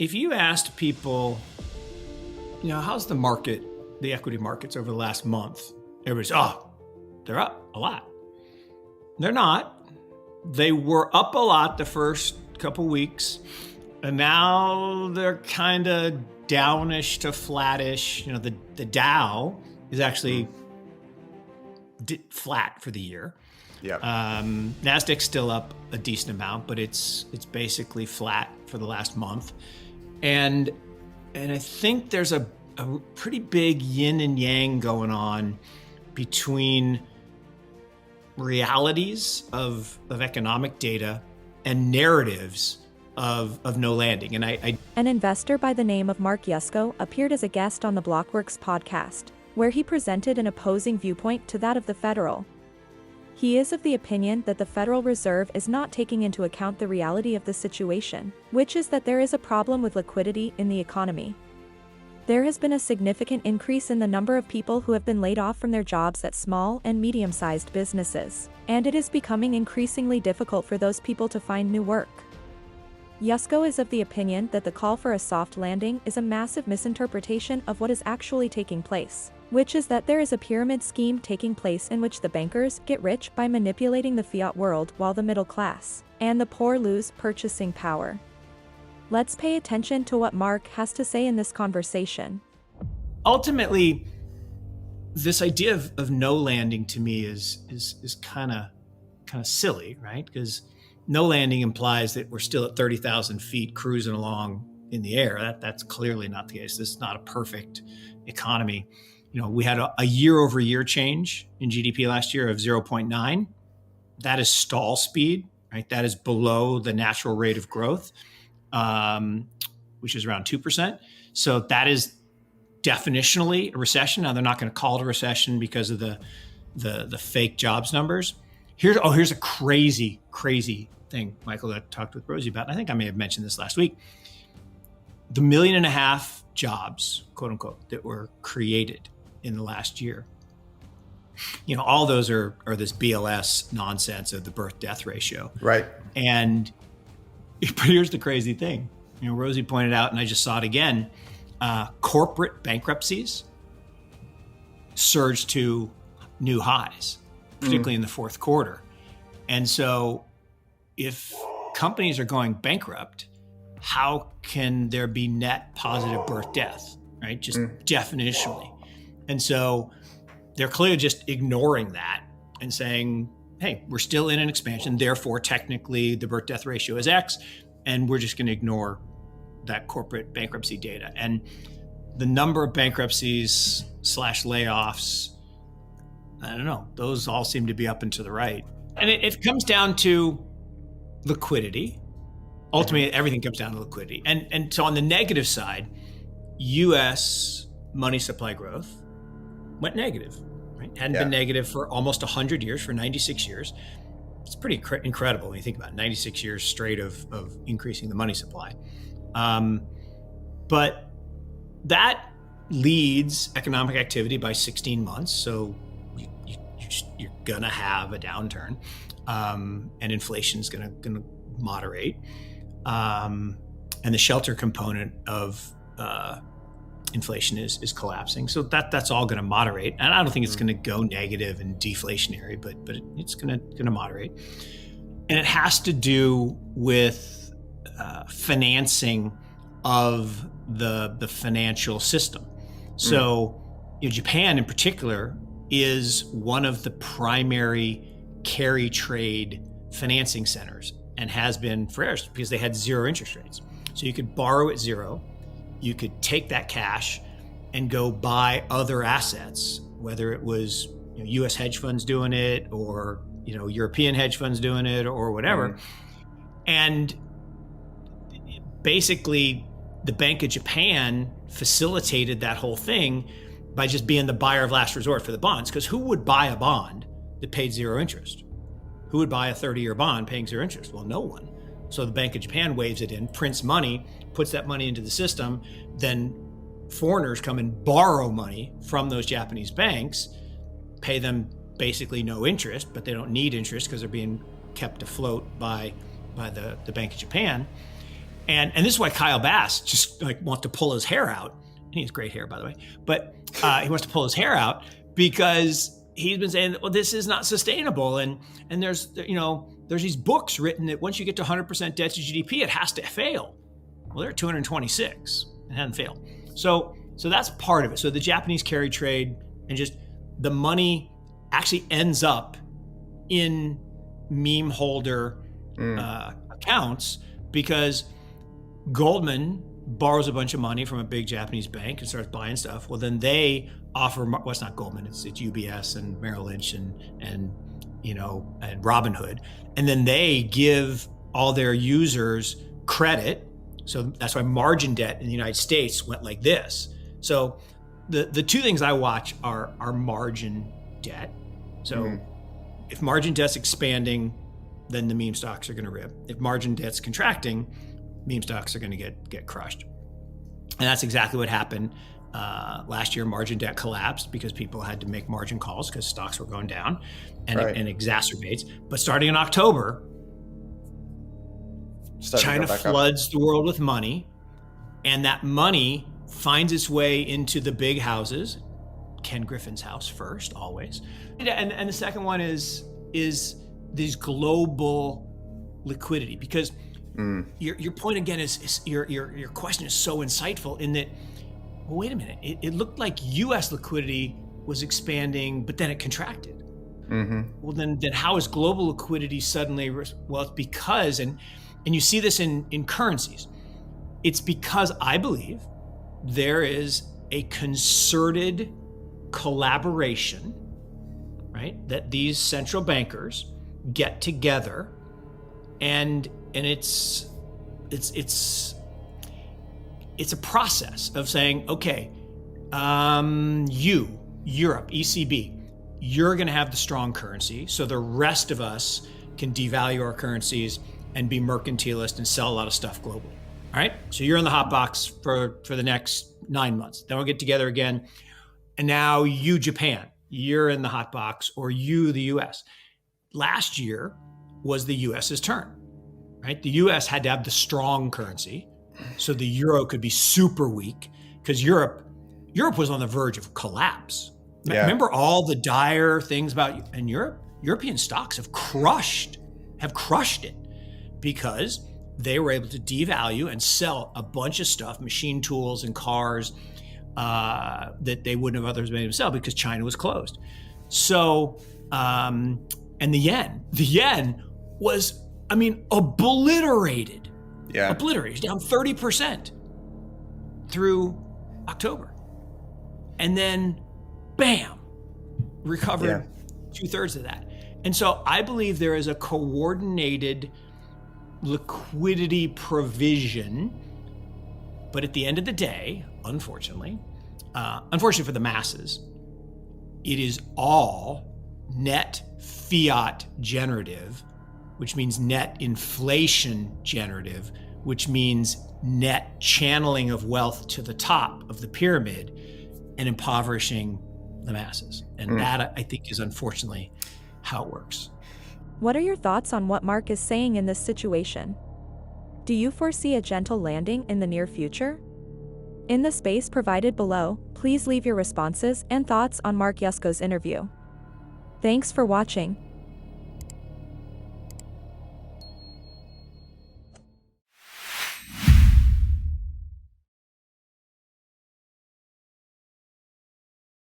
If you asked people, how's the market, the equity markets over the last month? Everybody's, they're up a lot. They're not. They were up a lot the first couple weeks, and now they're kind of downish to flattish. The Dow is actually flat for the year. Yeah. Nasdaq's still up a decent amount, but it's basically flat for the last month. And I think there's a pretty big yin and yang going on between realities of economic data and narratives of no landing. And An investor by the name of Mark Yusko appeared as a guest on the Blockworks podcast, where he presented an opposing viewpoint to that of the Federal. He is of the opinion that the Federal Reserve is not taking into account the reality of the situation, which is that there is a problem with liquidity in the economy. There has been a significant increase in the number of people who have been laid off from their jobs at small and medium-sized businesses, and it is becoming increasingly difficult for those people to find new work. Yusko is of the opinion that the call for a soft landing is a massive misinterpretation of what is actually taking place, which is that there is a pyramid scheme taking place in which the bankers get rich by manipulating the fiat world while the middle class and the poor lose purchasing power. Let's pay attention to what Mark has to say in this conversation. Ultimately, this idea of no landing to me is kind of silly, right? Because no landing implies that we're still at 30,000 feet cruising along in the air. That's clearly not the case. This is not a perfect economy. We had a year-over-year change in GDP last year of 0.9. That is stall speed, right? That is below the natural rate of growth, which is around 2%. So that is definitionally a recession. Now, they're not going to call it a recession because of the fake jobs numbers. Here's a crazy thing, Michael, that I talked with Rosie about. And I think I may have mentioned this last week. The 1.5 million jobs, quote unquote, that were created in the last year. All those are this BLS nonsense of the birth-death ratio. Right. And here's the crazy thing. Rosie pointed out, and I just saw it again, corporate bankruptcies surged to new highs, particularly in the fourth quarter. And so if companies are going bankrupt, how can there be net positive birth-death, right? Just definitionally. And so they're clearly just ignoring that and saying, hey, we're still in an expansion, therefore technically the birth-death ratio is X, and we're just going to ignore that corporate bankruptcy data. And the number of bankruptcies / layoffs, I don't know, those all seem to be up and to the right. And it comes down to liquidity. Ultimately, everything comes down to liquidity. And so on the negative side, U.S. money supply growth went negative, right? Hadn't been negative for almost 100 years, for 96 years. It's pretty incredible when you think about it, 96 years straight of increasing the money supply. But that leads economic activity by 16 months. So you're going to have a downturn, and inflation is going to moderate. And the shelter component of inflation is collapsing. So that's all going to moderate. And I don't think it's going to go negative and deflationary, but it's going to moderate. And it has to do with financing of the financial system. So Japan in particular is one of the primary carry trade financing centers and has been for years because they had zero interest rates. So you could borrow at zero. You could take that cash and go buy other assets, whether it was U.S. hedge funds doing it or European hedge funds doing it or whatever. And basically, the Bank of Japan facilitated that whole thing by just being the buyer of last resort for the bonds. Because who would buy a bond that paid zero interest? Who would buy a 30-year bond paying zero interest? Well, no one. So the Bank of Japan waves it in, prints money, puts that money into the system, then foreigners come and borrow money from those Japanese banks, pay them basically no interest, but they don't need interest because they're being kept afloat by the Bank of Japan. And this is why Kyle Bass just like wants to pull his hair out. And he has great hair, by the way. But he wants to pull his hair out because he's been saying, well, this is not sustainable. And there's these books written that once you get to 100% debt to GDP, it has to fail. Well, they're at 226. It hasn't failed. So that's part of it. So the Japanese carry trade and just the money actually ends up in meme holder accounts because Goldman borrows a bunch of money from a big Japanese bank and starts buying stuff. Well, then they offer, well, it's not Goldman, it's UBS and Merrill Lynch and Robinhood. And then they give all their users credit. So that's why margin debt in the United States went like this. So the two things I watch are margin debt. So if margin debt's expanding, then the meme stocks are going to rip. If margin debt's contracting, meme stocks are going to get crushed. And that's exactly what happened. Last year, margin debt collapsed because people had to make margin calls because stocks were going down, and it exacerbates. But starting in October, China floods the world with money, and that money finds its way into the big houses. Ken Griffin's house first, always. And the second one is these global liquidity, because your point again is your question is so insightful in that, well, wait a minute, it looked like US liquidity was expanding, but then it contracted. Well, then how is global liquidity suddenly, well, it's because, and you see this in currencies, it's because I believe there is a concerted collaboration, right? That these central bankers get together and it's a process of saying, okay, Europe, ECB, you're going to have the strong currency, so the rest of us can devalue our currencies and be mercantilist and sell a lot of stuff globally. All right, so you're in the hot box for the next 9 months. Then we'll get together again, and now you, Japan, you're in the hot box, or you, the US. Last year was the US's turn, right? The US had to have the strong currency, so the euro could be super weak, because Europe was on the verge of collapse. Yeah. Remember all the dire things about in Europe? European stocks have crushed it because they were able to devalue and sell a bunch of stuff, machine tools and cars, that they wouldn't have otherwise been able to sell because China was closed. So, and the yen was, obliterated. Yeah. Obliterated, down 30% through October. And then, bam, recovered 2/3 of that. And so I believe there is a coordinated liquidity provision, but at the end of the day, unfortunately for the masses, it is all net fiat generative, which means net inflation generative, which means net channeling of wealth to the top of the pyramid and impoverishing the masses. And that, I think, is unfortunately how it works. What are your thoughts on what Mark is saying in this situation? Do you foresee a gentle landing in the near future? In the space provided below, please leave your responses and thoughts on Mark Yusko's interview. Thanks for watching.